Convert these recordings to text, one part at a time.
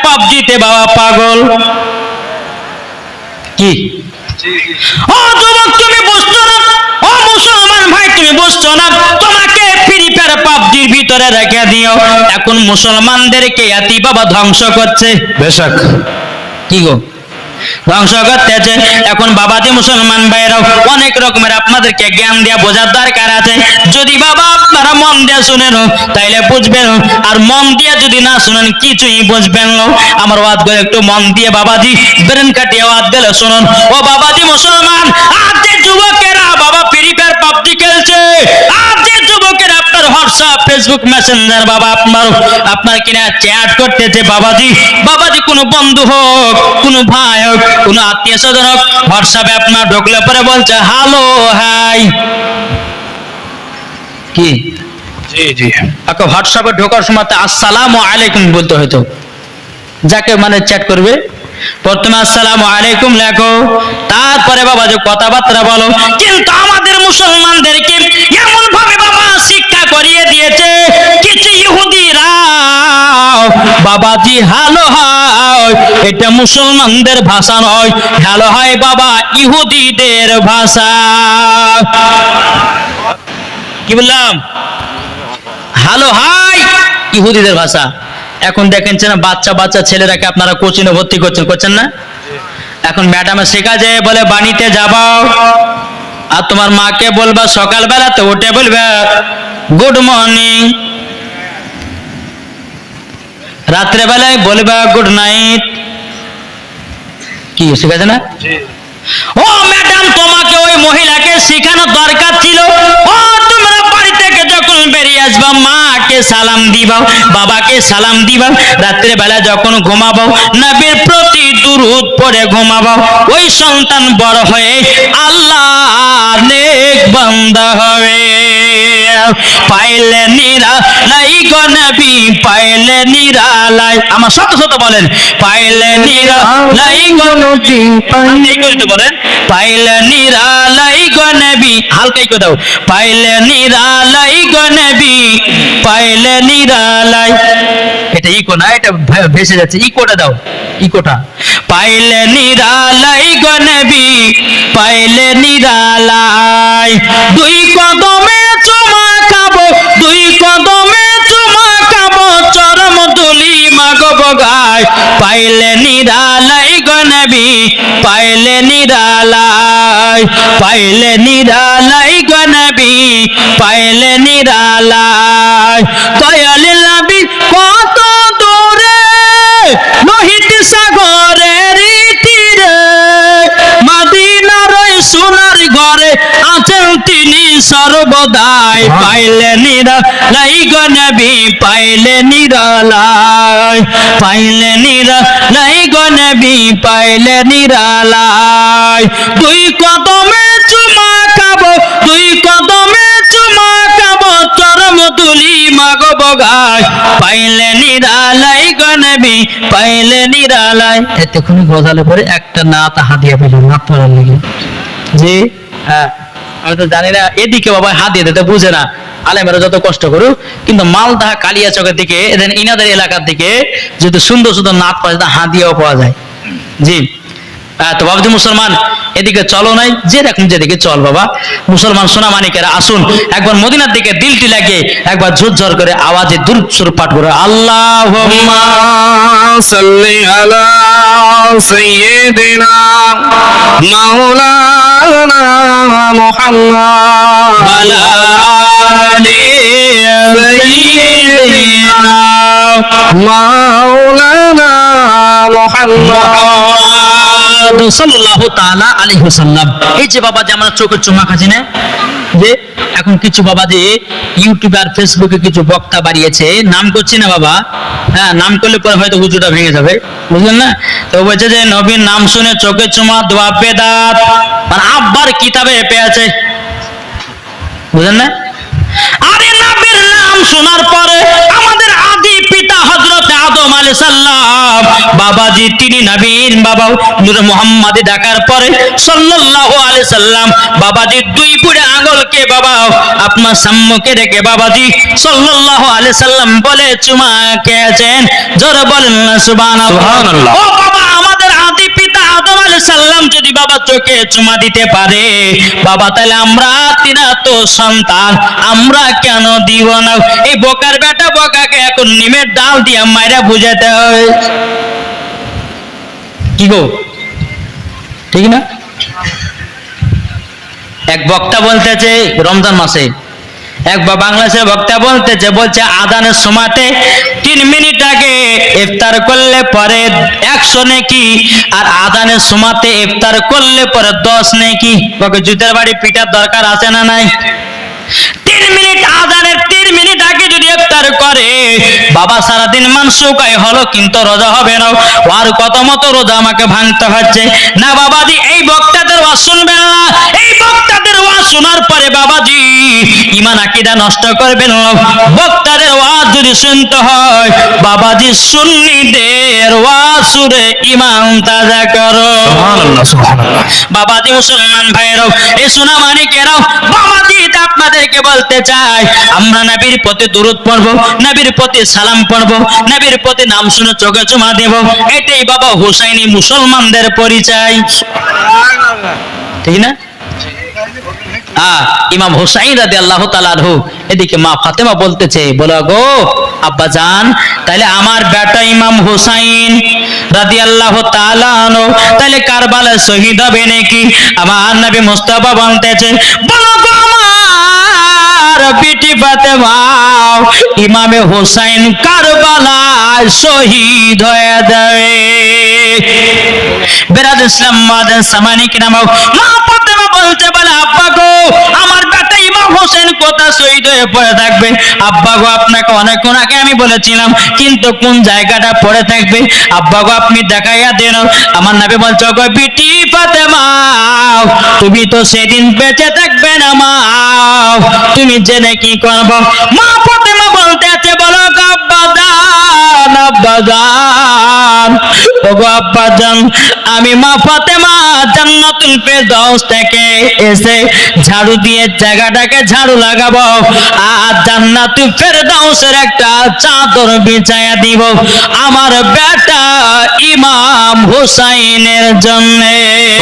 পাবজিতে বাবা পাগল। কি ও যুবক তুমি বুঝছো না, ও মুসলমান ভাই তুমি বুঝছো না, তোমাকে ফ্রি ফায়ার পাবজির ভিতরে রেখে দিও। এখন মুসলমানদেরকে এতি বাবা ধ্বংস করছে। বেশক কি গো ধ্বংস করতেছে। এখন বাবাজি মুসলমান ভাইরাও অনেক রকমের আপনাদেরকে জ্ঞান দেওয়া বোঝার দরকার আছে। যদি বাবা আপনারা মন দিয়ে শুনেন তাইলে বুঝবেন, আর মন দিয়ে যদি না শুনেন কিছুই বুঝবেন না। আমার ওয়াজ করে একটু মন দিয়ে বাবাজি ব্রেন কাটিয়ে ওয়াজ গেলে শুনুন। ও বাবাজি মুসলমান, আজ যে যুবকেরা বাবা ফ্রি ফায়ার পাবজি খেলছে, আজ যে যুবকেরা আপনার হোয়াটসঅ্যাপ ফেসবুক মেসেঞ্জার বাবা আপনার কিনা চ্যাট করতেছে, বাবাজি কোনো বন্ধু হোক, কোনো ভাই হোক, কোনো আত্মীয় স্বজন হোক, হোয়াটসঅ্যাপে আপনার ঢুকলে পরে বলছে হ্যালো হাই। কি জি জি এখন হোয়াটসঅ্যাপে ঢোকার সময় আসসালামু আলাইকুম বলতে হয়তো, যাকে মানে চ্যাট করবে প্রথমে আসসালামু আলাইকুম লেখো, তারপরে বাবা যে কথাবার্তা বলো। কিন্তু আমাদের মুসলমানদেরকে এমন ভাবে বাবা শিক্ষা করিয়ে দিয়েছে, কিছু ইহুদিরা বাবাজি হ্যালো হাই এটা মুসলমানদের ভাষা নয়, হ্যালো হাই বাবা ইহুদিদের ভাষা। কি বললাম? হ্যালো হাই ইহুদিদের ভাষা। এখন দেখেন না বাচ্চা ছেলেরাকে আপনারা কোচিংয়ে ভর্তি করছেন না? এখন ম্যাডামে শেখা যায় বলে বাড়িতে যাবাও, আর তোমার মাকে বলবা সকালবেলা তো উঠে বলবে গুড মর্নিং, রাত্রে বেলায় বলবা গুড নাইট। কি শেখাছে না? ও ম্যাডাম তোমাকে ওই মহিলাকে শেখানো দরকার ছিল। ও তোমরা বাড়ি থেকে যখন বেরিয়ে আসবা মাকে সালাম দিবা, বাবাকে সালাম দিবা, রাত্রে বেলা যখন ঘুমাবো নবীর প্রতি দুরূদ পড়ে ঘুমাবো। ওই সন্তান বড় হয়ে আল্লাহর নেক বান্দা হবে। পাইলে নিরালাই গো নবী পাইলে নিরালাই, আমার শত শত বলেন পাইলে নিরালাই গো নবী পাইলে বলেন পাইলে নিরালাই গো নবী, হালকাই করে দাও, পাইলে নিরালাই গো নবী পাইলে নিরালাই। এটা ইকো না, এটা ভেসে যাচ্ছে, ইকোটা দাও, ইকোটা। পাইলে নিরালাই গো নবী পাইলে নিরালাই, দুই কদমে চুমা খাবো, দুই কদমে চুমা খাবো, চরম তুলি মাগো বগাই। পাইলে নিরালাই গো নবী পাইলে নিরালাই, পাইলে নিরালাই গো নবী পাইলে নিরালাই। দয়াল নবী কত দূরে লোহিত সাগরের তীরে, মদিনার সোনার ঘরে আছেন তিনি সর্বদাই। পাইলে নিরালাই গো নবী পাইলে নিরালাই, পাইলে নিরালাই গো নবী পাইলে নিরালাই। দুই কদমে চুমা খাবো, দুই কদমে চুমা খাবো, চরম তুলি মাগো বগাই। পাইলে নিরালাই গো নবী পাইলে নিরালাই। এতক্ষণই গজালে পরে একটা নাত হাদিয়া পেল, নাত পড়ার লেগে। জি হ্যাঁ, আমি তো জানি না এদিকে বাবা হাত দিয়ে দিতে বুঝে না, আলেমেরা যত কষ্ট করুক, কিন্তু মালদা কালিয়াচকের দিকে এদের ইনাদের এলাকার দিকে যেহেতু সুন্দর সুন্দর নাত পাওয়া যায়, হাত দিয়েও পাওয়া যায়। জি তো বাবাজি মুসলমান এদিকে চলো নাই, যেরকম যেদিকে চল বাবা মুসলমান সোনা মানিকেরা আসুন একবার মদিনার দিকে দিলটি লাগে একবার ঝুরঝর করে আওয়াজে দুরূদ শরীফ পাঠ করে আল্লাহুম্মা সাল্লি আলা সাইয়্যিদিনা মাওলানা মুহাম্মদ আলা আলি সাইয়্যিদিনা মাওলানা মুহাম্মদ সাল্লাল্লাহু তাআলা আলাইহি ওয়াসাল্লাম। এই যে বাবা যে আমরা চোখের চুমা খাচ্ছি না, যে এখন কিছু বাবা যে ইউটিউবে আর ফেসবুকে কিছু বক্তা বাড়িয়েছে, নাম করছি না বাবা, হ্যাঁ নাম করলে পরে হয়তো হুজুরটা ভেঙে যাবে, বুঝলেন না? তো বলছে যে নবীর নাম শুনে চোখের চুমা দোয়া বেদাত, মানে আব্বার কিতাবে পেয়েছে, বুঝলেন না? আরে নবীর নাম শোনার পরে আমাদের আদি পিতা হযরত আদম আলাইহিস সালাম বাবাজি তিনি নবীর বাবা নূর মুহাম্মাদি ডাকার পরে সাল্লাল্লাহু আলাইহি সাল্লাম বাবাজি দুই বুড়ে আঙুলকে বাবা আপনার সম্মুখে রেখে বাবাজি সাল্লাল্লাহু আলাইহি সাল্লাম বলে চুমা খেয়েছেন। জোরে বলেন না সুবহানাল্লাহ। সুবহানাল্লাহ। ও বাবা আমাদের আদি পিতা আদম আলাইহিস সালাম যদি বাবা চোখে চুমা দিতে পারে বাবা তাহলে আমরা তিনা তো সন্তান আমরা কেন দিব না? এই বোকার বেটা বোকাকে এখন নিমের ডাল দিয়ে মাইরা বুঝাতে হয়। কি গো ঠিক না? এক বক্তা বলতেছে রমজান মাসে এক বাংলাদেশের বক্তা বলছে আজানের সময়তে 3 মিনিট আগে ইফতার করলে পরে 100 নেকি আর আজানের সময়তে ইফতার করলে পরে 10 নেকি। ওকে জুতের বাড়ি পিটার দরকার আছে না নাই? 3 মিনিট আজানের 3 মিনিট আগে যদি ইফতার করে বাবা সারাদিন মানসুকাই হলো কিন্তু রোজা হবে না। আর কত মতো রোজা আমাকে ভাঙতে হচ্ছে না বাবাজি। এই বক্তাদের ওয়াজ শুনবেন না। এই বক্তাদের ওয়াজ শোনার পরে বাবাজি ঈমান আকীদা নষ্ট করবেন না। বক্তাদের ওয়াজ যদি শুনতে হয় বাবাজি সুন্নিদের ওয়াজ শুনে ঈমান তাজা করো। সুবহানাল্লাহ সুবহানাল্লাহ। বাবাজি মুসলমান ভাইরাও এই সোনা মানিকেরাও বাবাজি আপনাদেরকে বলতে চাই আমরা নবীর প্রতি দুরূদ পড়ব, নবীর প্রতি সালাম পড়ব, নবীর প্রতি নাম শুনে চোখে চুমা দেব। এটাই বাবা হুসাইনি মুসলমানদের পরিচয়। ঠিক না? ইমাম হুসাইন রাদিয়াল্লাহু তাআলা আনহু এদিকে মা ফাতেমা বলতেছে বলো গো আব্বা জান তাহলে আমার বেটা ইমাম হুসাইন রাদিয়াল্লাহু তাআলা আনহু তাহলে কারবালায় শহীদ হবে নাকি? আমার নবী মুস্তাফা বলতেছে বলো গো আমার বেটি ফাতেমা ইমামে হুসাইন কারবালায় শহীদ হয়ে যাবে। বেরাদ ইসলাম মাদান সামানিক নামক মা ফাতেমা বলতে বলে আব্বা গো আমার বেটা ইমাম হোসেন কোথা শহীদ হয়ে পড়ে থাকবে? আব্বা গো আপনাকে অনেকক্ষণ আগে আমি বলেছিলাম কিন্তু কোন জায়গাটা পড়ে থাকবে আব্বা গো আপনি দেখাইয়া দেন। আমার নবী বলছে গো বেটি ফাতেমা তুমি তো সেদিন বেঁচে থাকবে না মা তুমি জেনে কি করবো? মা ফাতেমা বলতে আছে বলো গো আব্বা জান আব্বা জান ওগো আব্বা জান আমি মা ফাতেমা জান্নাতুল ফেরদাউস থেকে এসে ঝাড়ু দিয়ে জায়গাটাকে ঝাড়ু লাগাবো আর জান্নাতুল ফেরদাউসের একটা চাদর বিছায়া দিব আমার বেটা ইমাম হুসাইনের জন্য।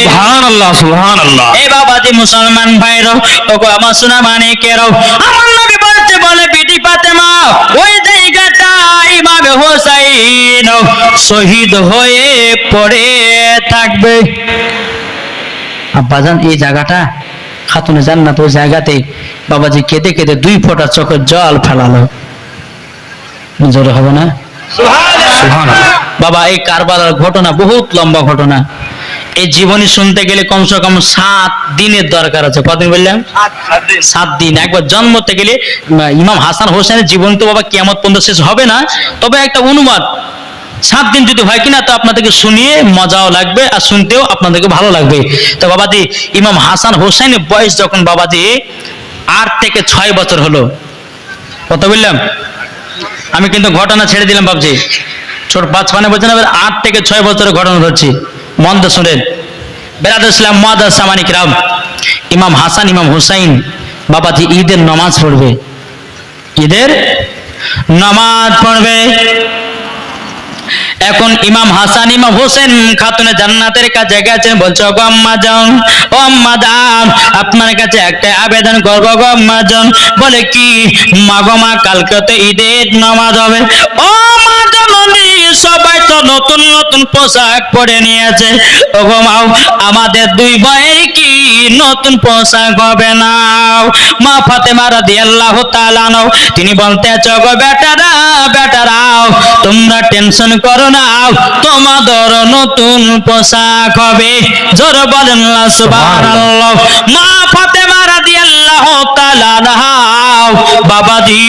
সুবহানাল্লাহ সুবহানাল্লাহ। এই বাবাজি মুসলমান ভাইরা ওগো আমার সোনা মানিকেরাও আমার নবী বলতে বলে বিটি ফাতেমা ওই জায়গাটা ইমাম হুসাইন শহীদ হয়ে পড়ে থাকবে। আব্বাজান এই জায়গাটা খাতুনে জান্নাত ওই জায়গাতে বাবাজি কেঁদে কেঁদে 2 ফোঁটা চোখের জল ফেলালো। জোরে হবে না? সুবহানাল্লাহ। বাবা এই কারবালার ঘটনা বহুত লম্বা ঘটনা। এই জীবনী শুনতে গেলে কমসে কম 7 দিনের দরকার আছে। কতদিন বললাম? 7 দিন। একবার জন্মতে গেলে ইমাম হাসান হোসেনের জীবন তো বাবা কিয়ামত পর্যন্ত শেষ হবে না, তবে একটা অনুমান 7 দিন যদি হয় কিনা তো আপনাদেরকে শুনিয়ে মজাও লাগবে আর শুনতেও আপনাদেরকে ভালো লাগবে। তো বাবাজি ইমাম হাসান হোসেনের বয়স যখন বাবাজি 8 থেকে 6 বছর হলো। কত বললাম? আমি কিন্তু ঘটনা ছেড়ে দিলাম বাবজি। ছোট 5 বলছেন 8 থেকে 6 বছরের ঘটনা ধরছি, মন দিয়ে শুনেন। বেরাদুল ইসলাম মুআদ্দাস সামানিক রাম ইমাম হাসান ইমাম হুসাইন বাবাজি ঈদের নামাজ পড়বে, ঈদের নামাজ পড়বে। এখন ইমাম হাসান ইমাম হোসেন খাতুনে জান্নাতের কাছে গেছেন বলছে গো আম্মা জান ও আম্মা জান আপনার কাছে একটা আবেদন করব গো আম্মা জান। বলে কি? মা গো মা কালকে তো ঈদের নামাজ হবে। ও মা জননী সবাই তো নতুন নতুন পোশাক পরে নিয়েছে, ও গো মা আমাদের 2 ভাইয়ের কি নতুন পোশাক হবে না? মা ফাতেমা রাদিয়াল্লাহু তাআলা আনহা তিনি বলতে আছে গো বেটারা বেটারাও তোমরা টেনশন করো না তোমাদের নতুন পোশাক হবে। জোরে বলেন না সুবহানাল্লাহ। মা ফাতেমা রাদিয়াল্লাহু তাআলা আনহা বাবাজি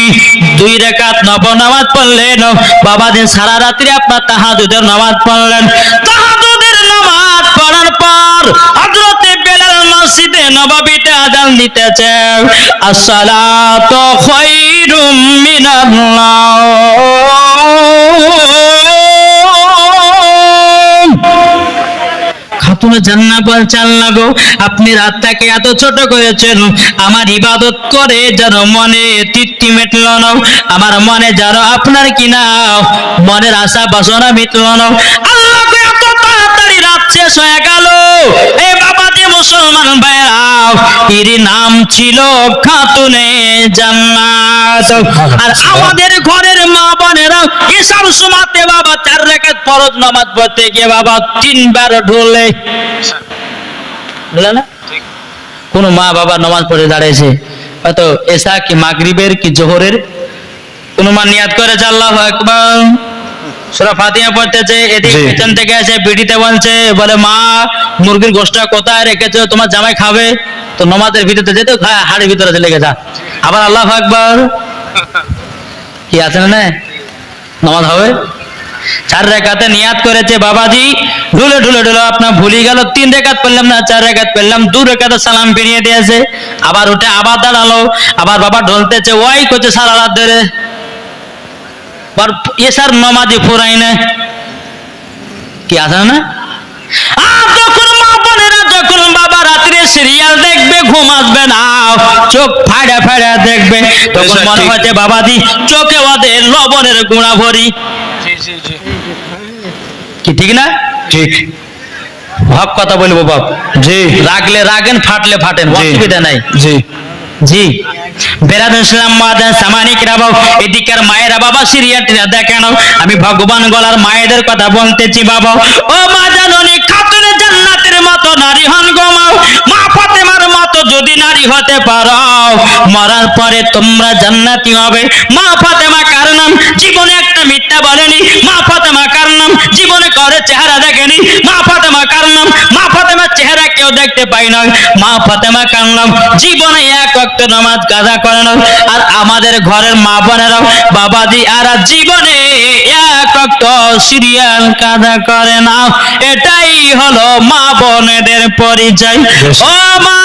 2 রাকাত নফল নামাজ পড়লেন। বাবাজি সারা রাত্রি আপনার তাহাজ্জুদের নামাজ পড়লেন। তাহাজ্জুদের নামাজ পড়ার পর হযরতে বেলাল মসজিদে নববীতে আযান দিতেছে আসসালাতু খায়রুম মিনাল্লাহ খাতুনে জান্নাত বলছে আল্লাহ গো আপনি রাতটাকে এত ছোট করেছেন আমার ইবাদত করে যেন মনে তৃপ্তি মিটল না, আমার মনে যেন আপনার কিনা মনের আশা বাসনা মিটল না। আল্লাহ গো এত তাড়াতাড়ি রাত শেষ হয়ে গেল। এ বাবা যে মুসলমান ভাইরা, এর নাম ছিল খাতুনে জান্নাত। আর আমাদের ঘরের মা বোনেরা এসার সময়তে বাবা 4 রাকাত ফরজ নামাজ পড়তে গিয়ে বাবা 3 বার ঢোলে, বুঝলে না? কোন মা বাবা নামাজ পড়ে দাঁড়িয়েছে, হয়তো এসা কি মাগরিবের কি জোহরের, কোন মা নিয়াত করেছে আল্লাহু আকবার, সূরা ফাতিহা পড়তেছে, এদিকে পিছন থেকে এসে বিড়িতে বলছে, বলে মা মুরগির গোশতটা কোথায় রেখেছো, তোমার জামাই খাবে, তো নামাজের ভিতরে যেতে হাড়ির ভিতরে চলে গেছে, আবার আল্লাহু আকবার কি আছে না নামাজ হবে। 4 রাকাতে নিয়াত করেছে বাবাজি, ঢুলে ঢুলে ঢুলে আপনার ভুলে গেল, 3 রাকাত পড়লাম না 4 রাকাত পড়লাম, 2 রাকাতে সালাম ফিরিয়ে দিয়েছে, আবার উঠে আবার দাঁড়ালো, আবার বাবা ঢলতেছে, ওই করছে সারা রাত ধরে, এসার নামাজি ফুরাই না কি আছে না। আর যখন মা বোনেরা যখন বাবা রাত্রে সিরিয়াল দেখবে ঘুম আসবে না, চোখ ফাড়া ফাড়া দেখবে, তখন মনে হচ্ছে বাবাজি চোখে ওদের লবণের গুঁড়া ভরি, কি ঠিক না? ঠিক, হক কথা বলবো বাপ, জি রাগলে রাগেন, ফাটলে ফাটেন, অসুবিধা নাই। জি জি বেরাদুল ইসলাম মাদান সামানিকরা বাবা, এদিকের মায়েরা বাবা সিরিয়ালটা দেখেন, আমি ভগবান গলার মায়েদের কথা বলতেছি বাবা। ও মা জাননী খাতুনে জান্নাতের মতো নারী হন গো মা ফাতেমার মতো যদি নারী হতে পারো, মরার পরে তোমরা জান্নাতি হবে। মা ফাতেমা কার নাম? জীবনে একটা মিথ্যা বলেনি। মা ফাতেমা কার নাম? জীবনে করে চেহারা দেখেনি। মা ফাতেমা কার নাম? মা ফাতেমার চেহারা কেউ দেখতে পাই না। মা ফাতেমা কার নাম? জীবনে এক ওয়াক্ত নামাজ কাজা করে না। আর আমাদের ঘরের মা বোনেরা বাবাজি আর জীবনে এক ওয়াক্ত সিরিয়াল কাজা করে না। এটাই হলো মা বোনেদের পরিচয়। ও মা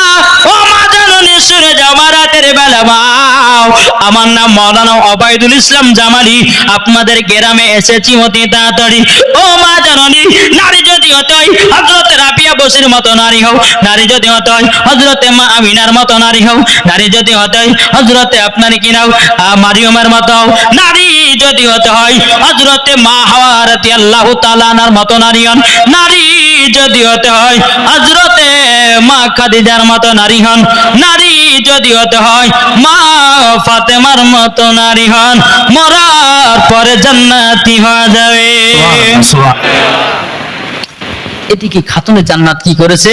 জাননী শুনে যাও, রাতের বেলা মাও, আমার নাম মাওলানা ওবায়দুল ইসলাম জামালি, আপনাদের গ্রামে এসেছি অতি তাড়াতাড়ি। ও মা জাননী নারী যদি হতে হয় হযরত রাবিয়া বসির মতো নারী হও, নারী যদি হতে হয় হযরতে মা আমিনার মতো নারী হও, নারী যদি হতে হয় হযরতে আপনার কি নাও মারিয়মের মতো হও, নারী যদি হতে হয় হযরতে মা হাওয়া রাদিয়াল্লাহু তাআলা আনহার মতো নারী হন, নারী যদি হতে হয় হযরতে মা খাদিজার মতো নারী হন, নারী যদি হতে হয় মা ফাতেমার মতো নারী হন, মরার পরে জান্নাতি হয়ে যাবে। এদিকে খাতুনে জান্নাত কি করেছে?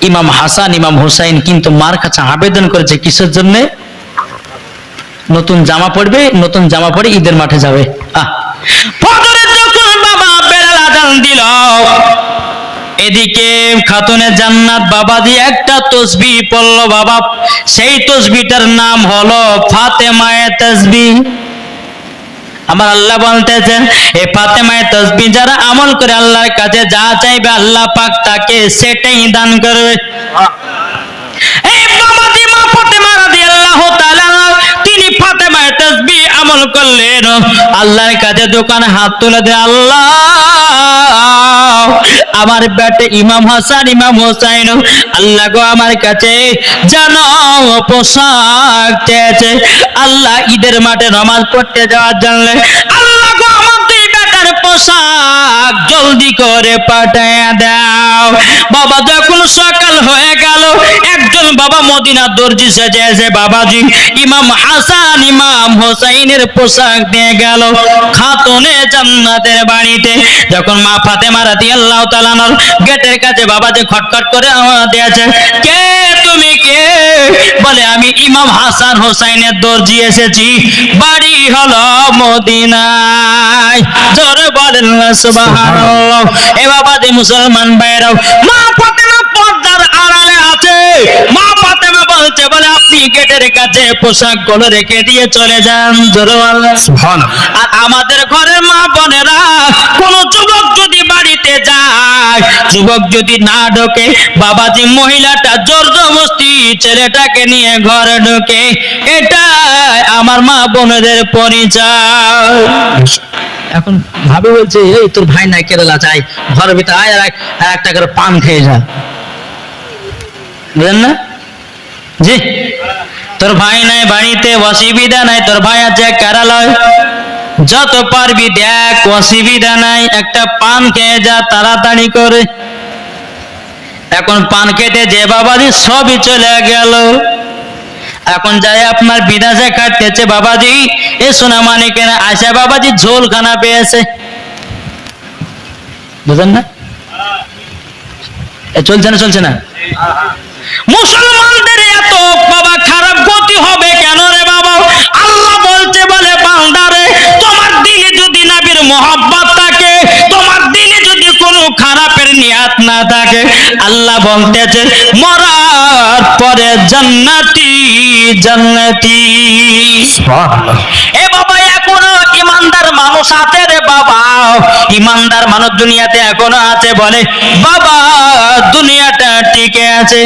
ইমাম হাসান ইমাম হুসাইন কিন্তু মার কাছে আবেদন করেছে, কিসের জন্য? নতুন জামা পরবে, নতুন জামা পরে ঈদের মাঠে যাবে। ফজরের যখন বাবা বেলাল আযান দিল, এদিকে খাতুনে জান্নাত বাবাজি একটা তসবিহ পড়লো বাবা, সেই তসবিহটার নাম হলো ফাতেমায়ে তাসবিহ। আমার আল্লাহ বলতেছেন, এই ফাতেমায়ে তাসবিহ যারা আমল করে আল্লাহর কাছে যা চাইবে আল্লাহ পাক তাকে সেটাই দান করবে। এই বাবাজি মা ফাতেমা রাদিয়াল্লাহু তাআলা তিনি ফাতেমায়ে তাসবিহ আমল করলেন, আল্লাহর কাছে দোকানে হাত তুলে দেয়, আল্লাহ আমার বেটা ইমাম হাসান ইমাম হুসাইন আল্লাহ গো আমার কাছে জানো পোশাক চেয়েছে, আল্লাহ ঈদের মাঠে নামাজ পড়তে যাওয়ার জন্য, আল্লাহ গো আমার দুই বেটার পোশাক জলদি করে পাঠিয়ে দাও। বাবা যখন সকাল হয়ে গেল, একজন বাবা মদিনার দর্জি সেজে এসে বাবাজি ইমাম হাসান ইমাম হুসাইনের পোশাক দিয়ে গেল খাতুনে জান্নাতের বাড়িতে। যখন মা ফাতেমা রাদিয়াল্লাহু তাআলা গেটের কাছে বাবাজি খটখট করে আওয়াজ দিয়েছে, কে তুমি কে? বলে আমি ইমাম হাসান হুসাইনের দর্জি এসেছি, বাড়ি হলো মদিনায়। জোরে বলেন সুবহানাল্লাহ। এ বাবাজি মুসলমান ভাইরাও, মা ফাতেমা পর্দার আড়ালে আছে। মা ফাতেমা বলছে, বলে আপনি গেটের কাছে পোশাক গুলো রেখে দিয়ে চলে যান। জোরে বলেন সুবহানাল্লাহ। আর আমাদের ঘরের মা বোনেরা, কোন যুবক যদি বাড়িতে যায়, যুবক যদি না ঢোকে, বাবাজি মহিলাটা জোর জবরদস্তি ছেলেটাকে নিয়ে ঘরে ঢোকে। এটা আমার মা বোনেদের পরিচয়। এখন ভাবে বলছে এই তোর ভাই নাই কেরালা চাই ঘরের ভিতরে আয় আর একটা করে পান খেয়ে যা, বুঝলেন না? জি, তোর ভাই নাই বাড়িতে, অসুবিধা নাই, তোর ভাই আছে কেরালায়, যত পারবি দেখ, অসুবিধা নাই, একটা পান খেয়ে যা তাড়াতাড়ি করে। এখন পান খেতে যে বাবাজি সবই চলে গেল। এখন যাই আপনার বিদেশে খাটতেছে বাবাজি, এ সোনা মানিকের আসে বাবাজি ঝোল খানা পেয়েছে, বুঝলেন না? চলছে না, চলছে না? মুসলমানদের এত বাবা খারাপ গতি হবে কেন রে বাবা? আল্লাহ বলতে বলে বান্দারে, তোমার দিলে যদি নবীর মোহাব্বত থাকে, তোমার দিলে যদি কোনো খারাপের নিয়াত না থাকে, আল্লাহ বলতেছে মরার পরে জান্নাতি জান্নাতি। এ বাবা এখনো ইমানদার মানুষ আছে রে বাবা, ইমানদার মানুষ দুনিয়াতে এখনো আছে, বলে বাবা দুনিয়াটা টিকে আছে।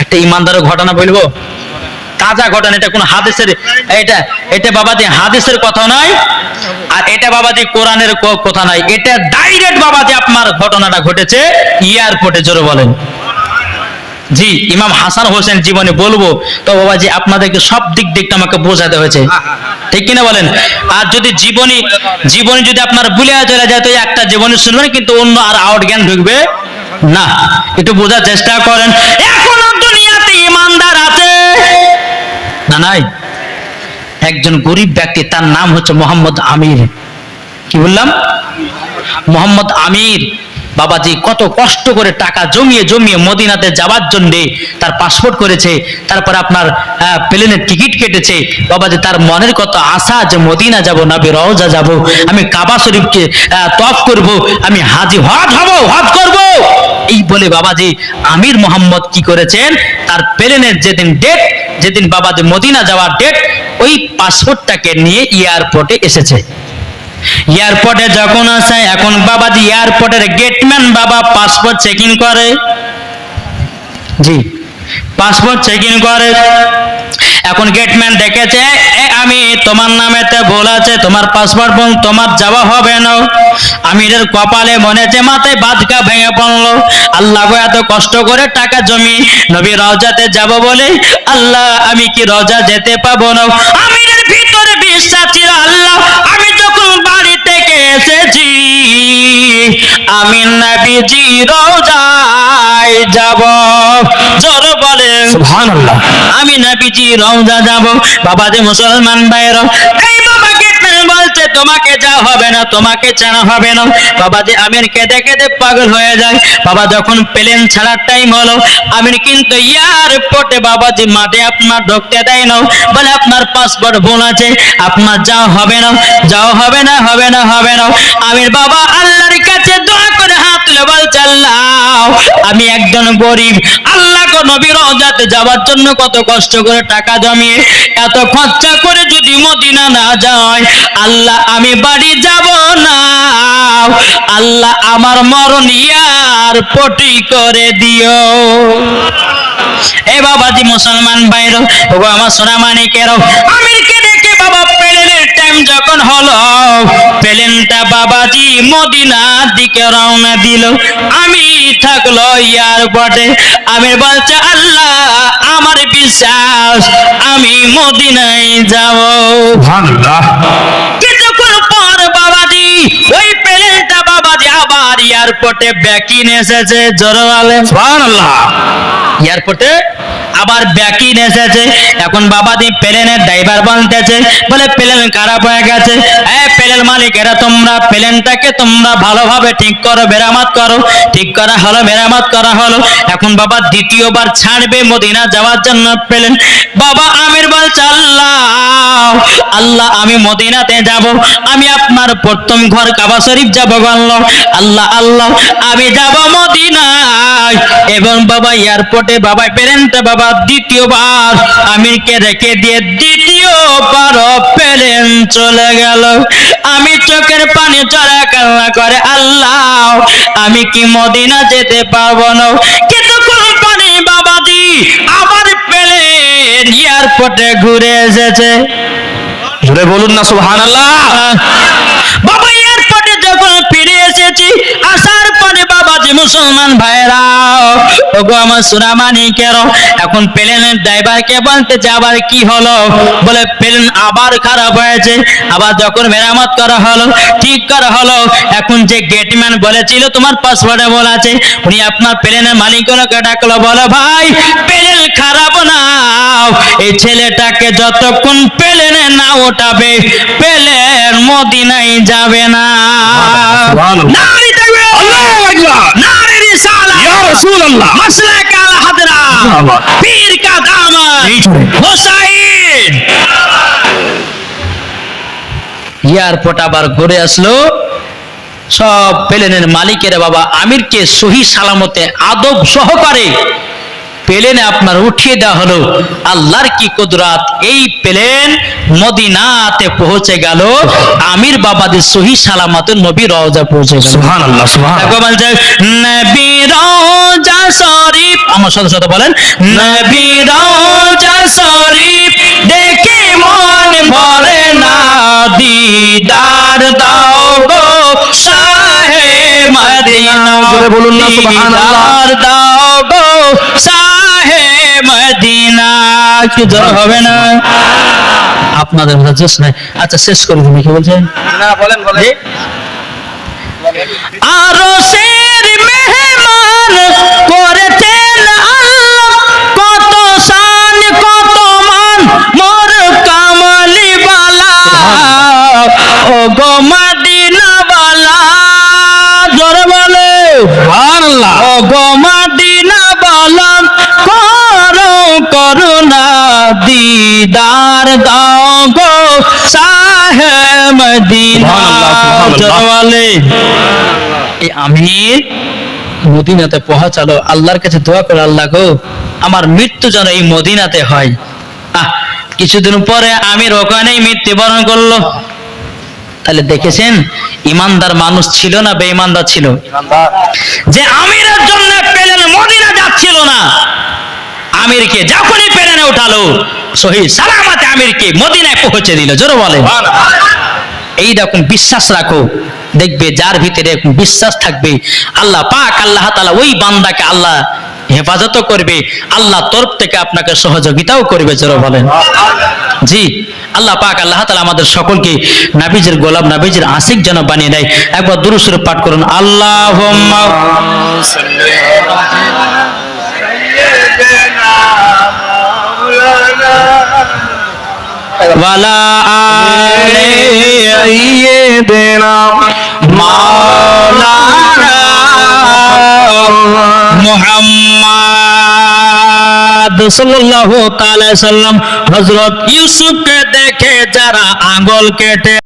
একটা ইমানদারের ঘটনা বলবো, তাজা ঘটনা, এটা কোন হাদিসের, এটা বাবাজি হাদিসের কথা নয়, আর এটা বাবাজি কোরআনের কথা নয়, এটা ডাইরেক্ট বাবাজি আপনার ঘটনাটা ঘটেছে এয়ারপোর্টে। জোরে বলেন। জি, ইমাম হাসান হোসেন জীবনে বলবো তো বাবাজি আপনাদেরকে সব দিক দিকটা আমাকে বোঝাতে হয়েছে, ঠিক কিনা বলেন? আর যদি জীবনী যদি আপনার ভুলে চলে যায় তো একটা জীবনী শুনবেন, কিন্তু অন্য আর আউট জ্ঞান ঢুকবে না। একটু বোঝার চেষ্টা করেন। এখনো দুনিয়াতে ইমানদার আছে না নাই? একজন গরিব ব্যক্তি, তার নাম হচ্ছে মোহাম্মদ আমির। কি বললাম? মোহাম্মদ আমির বাবাজি কত কষ্ট করে টাকা জমিয়ে জমিয়ে মদিনাতে যাওয়ার জন্য তার পাসপোর্ট করেছে, তারপর আপনার প্লেনের টিকিট কেটেছে। বাবাজি তার মনের কত আশা যে মদিনা যাব, নবী রওজা যাব, আমি কাবা শরীফকে তওয়াফ করব, আমি হাজি হজ করব। এই বলে বাবাজি আমির মোহাম্মদ কি করেছেন, তার প্লেনের যেদিন বাবাজি মদিনা যাওয়ার ডেট, ওই পাসপোর্টটাকে নিয়ে এয়ারপোর্টে এসেছে। এয়ারপোর্টে যখন আসে, এখন বাবাজি এয়ারপোর্টের গেটম্যান বাবা পাসপোর্ট চেক ইন করে। জি, পাসপোর্ট চেক ইন করে। এখন গেটম্যান দেখেছে আমি তোমার নামেতে ভুল আছে, তোমার পাসপোর্ট বল, তোমার যাওয়া হবে না। আমিরের কপালে মনেছে মাথায় বাদকা ভেঙে পড়লো, আল্লাহ গো এত কষ্ট করে টাকা জমি নবী রওজাতে যাব বলে, আল্লাহ আমি কি রওজা যেতে পাবো না? আমিরের ভিতরে বিশ্বাস ছিল, আল্লাহ আমি যখন বাড়ি থেকে এসেছি আমি নবীজি রওজায় যাব। জোর বলে সুবহানাল্লাহ। আমি নবীজি রওজা যাব। বাবাজি মুসলমান ভাইরা, এই বাবা গেটম্যান বলছে তোমাকে যা হবে না, তোমাকে ছাড়া হবে না। বাবাজি আমির কেঁদে কেঁদে পাগল হয়ে যায়। বাবা যখন প্লেন ছাড়ার টাইম হলো, আমির কিন্তু এয়ারপোর্টে বাবাজি মাঠে আপনার ঢুকতে দেয় না, বলে আপনার পাসপোর্ট ভুল আছে, আপনার যাওয়া হবে না, যাওয়া হবে না, হবে না, হবে না। আমির বাবা আল্লাহর কাছে দোয়া করে হাত তুলে বলছে, আল্লাহ আমি একজন গরিব, আল্লাহ গো নবী রওজাতে যাওয়ার জন্য কত কষ্ট করে টাকা জমিয়ে এত খরচা করে যদি মদিনা না যায়, আল্লাহ আমি বাড়ি যাব না, আল্লাহ আমার মরণ এয়ারপোর্টই করে দিও। এ বাবাজি মুসলমান ভাইরা, ওগো আমার সোনা মানিকেরও, আমিরকে দেখে বাবা প্লেনের টাইম যখন হলো, প্লেনটা বাবাজি মদিনার দিকে রওনা দিল। আমি থাকলো এয়ারপোর্টে। আমির বলছে আল্লাহ আমার বিশ্বাস আমি মদিনায় যাব। সুবহানাল্লাহ। কিছুক্ষণ পর বাবাজি ওই প্লেনটা বাবাজি আবার এয়ারপোর্টে ব্যাকিং এসেছে। জোরে বলে সুবহানাল্লাহ। এয়ারপোর্টে আবার ব্যাকিং এসেছে। এখন বাবাজি প্লেনের ড্রাইভার বলতেছে, বলে প্লেন খারাপ হয়ে গেছে, প্লেন মালিকেরা তোমরা প্লেনটাকে তোমরা ভালোভাবে ঠিক করো, মেরামত করো। ঠিক করা হলো, মেরামত করা হলো। এখন বাবা দ্বিতীয়বার ছাড়বে মদিনা যাওয়ার জন্য প্লেন। বাবা আমির বলছে আল্লাহ আল্লাহ আমি মদিনাতে যাব, আমি আপনার প্রথম ঘর কাবা শরীফ যাব, আল্লাহ আল্লাহ আমি যাব মদিনায়। এবং বাবা এয়ারপোর্টে বাবা প্লেনটা বাবা দ্বিতীয়বার আমিরকে রেখে দিয়ে দ্বিতীয়বার প্লেন চলে গেল। আমি চোখের পানি চড়া কান্না করে, আল্লাহ আমি কি মদিনা যেতে পারবো না? কিছুক্ষণ পরে বাবাজি আবার প্লেন এয়ারপোর্টে ঘুরে এসেছে। জোরে বলুন না সুবহানাল্লাহ। মুসলমান ভাইরা, ওগো আমার সোনামানিকের, এখন প্লেনের ড্রাইভারকে বলতে আবার কি হলো? বলে প্লেন আবার খারাপ হয়েছে। আবার যখন মেরামত করা হলো, ঠিক করা হলো, এখন যে গেটম্যান বলেছিল তোমার পাসওয়ার্ডে বলা আছে, উনি আপনার প্লেনের মালিককে ডাকলো, বলো ভাই প্লেন খারাপ না, এই ছেলেটাকে যতক্ষণ প্লেনে না ওঠাবে প্লেন মদিনায় যাবে না। নারী থাকবে, আল্লাহু আকবার, নারী রিসালা, ইয়া রাসূলুল্লাহ, মাসলাক আল হাদরা, পীর কা দামন, হুসাইন। এয়ারপোর্ট আবার ঘুরে আসলো, সব প্লেনের মালিকেরা বাবা আমিরকে সহি সালামতে আদব সহকারে প্লেনে আপনার উঠিয়ে দেওয়া হলো। আল্লাহর কি কুদরত, এই প্লেন মদিনাতে পৌঁছে গেল, আমির বাবাদের সহি সালামতে নবী রওজা পৌঁছে গেল। সুবহানাল্লাহ, সুবহানাল্লাহ। দেখো বলছে নবী রওজা শরীফ, আমার সাথে সাথে বলেন নবী রওজা শরীফ দেখে মন ভরে না, দিদার দাও গো শাহে মদিনা, জোরে বলুন না সুবহানাল্লাহ। দিদার দাও গো শাহে মদিনা। কি জোর হবে না? আপনাদের মধ্যে জোশ নাই। আচ্ছা শেষ করে তুমি কি বলছেন? না বলেন বলেন। আরশের মেহমান করেছেন আল্লাহ, কত শান কত মান মোর কামলি বালা, ও গো মদিনা বালা, জোরে বলে সুবহানাল্লাহ। ও গো মদিনা বালা, করো করুণা, দিদার দাও গো শাহে মদিনা। সুবহানাল্লাহ, সুবহানাল্লাহ। জোরে বলে এই আমির মদিনাতে পৌঁছালো, আল্লাহর কাছে দোয়া করে, আল্লাহ গো আমার মৃত্যু যেন এই মদিনাতে হয়। কিছুদিন পরে আমির ওখানেই মৃত্যুবরণ করলো। তাহলে দেখেছেন ইমানদার মানুষ ছিল না বেঈমানদার ছিল? যে আমিরের জন্য প্লেন মদিনা যাচ্ছিল না, আমিরকে যখনই প্লেনে উঠালো সহি সালামতে আমিরকে মদিনায় পৌঁছে দিল। জোরে বলে এই রকম বিশ্বাস রাখো, দেখবে যার ভিতরে এরকম বিশ্বাস থাকবে আল্লাহ পাক আল্লাহ তাআলা ওই বান্দাকে আল্লাহ হেফাজত করবে, আল্লাহ তরফ থেকে আপনাকে সহযোগিতাও করবে। জোরে বলেন জি। আল্লাহ পাক আল্লাহ তাআলা আমাদের সকলকে নবীজির গোলাম, নবীজির আশিক যেন বানিয়ে দেয়। একবার দুরূদ শরীফ পাঠ করুন, আল্লাহুম্মা ওয়ালা আলে সাইয়্যিদিনা মাওলানা মুহাম্মদ সাল্লাল্লাহু তাআলা সাল্লাম। হযরত ইউসুফকে দেখে যারা আঙ্গুল কেটে